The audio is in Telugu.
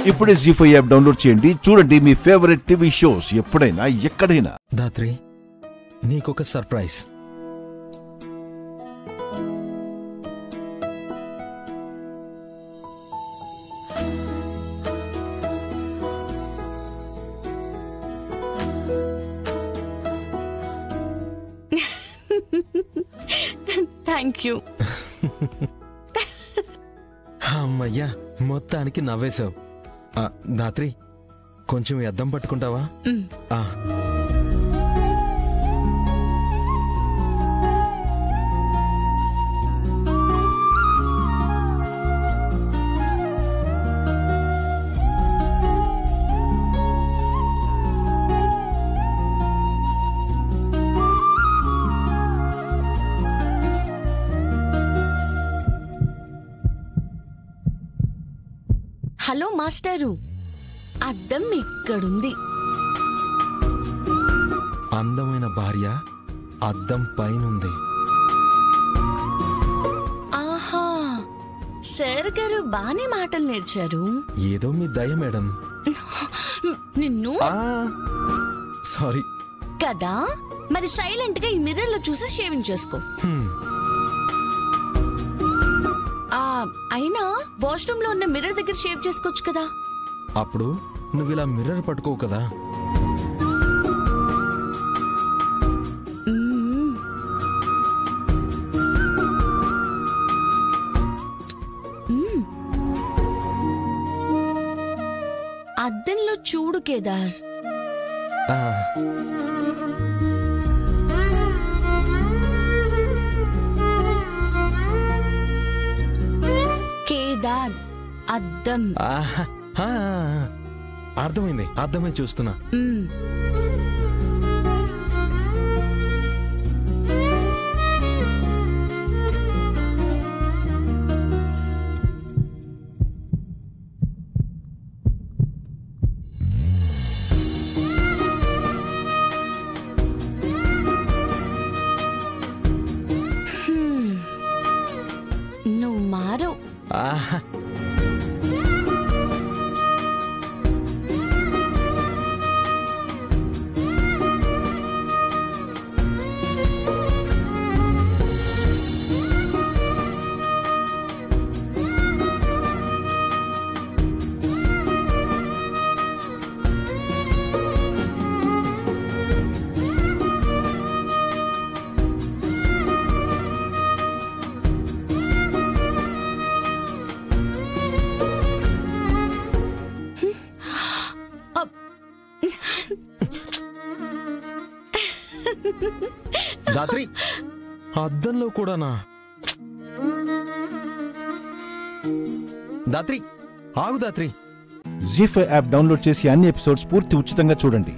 ఇప్పుడే జీ5 యాప్ డౌన్లోడ్ చేయండి. చూడండి మీ ఫేవరెట్ టీవీ షోస్ ఎప్పుడైనా ఎక్కడైనా. దాత్రి, నీకొక సర్ప్రైజ్. Thank you. అమ్మయ్యా, మొత్తానికి నవ్వేశావు. దాత్రి, కొంచెం అద్దం పట్టుకుంటావా? హలో మాస్టరు, అద్దం ఇక్కడుంది. అందమైన భార్య అద్దం పైనుంది. ఆహా, సార్ గారు బానే మాటలు నేర్చారు. ఏదో మీ దయ మేడం. నిన్ను సారీ కదా. మరి సైలెంట్ గా ఈ మిర్రర్ లో చూసి షేవింగ్ చేసుకో. అయినా వాష్రూమ్ లో ఉన్న మిర్రర్ దగ్గర షేవ్ చేసుకోవచ్చు కదా. అప్పుడు నువ్వు ఇలా మిర్రర్ పట్టుకోవు కదా. అద్దంలో చూడు కేదార్. కేదార్, అద్దం. అర్థమైంది, అర్థమే చూస్తున్నా. నువ్వు మారు. దాత్రి, అద్దంలో కూడానా? దాత్రి, ఆగు దాత్రి. జీ5 యాప్ డౌన్లోడ్ చేసి అన్ని ఎపిసోడ్స్ పూర్తి ఉచితంగా చూడండి.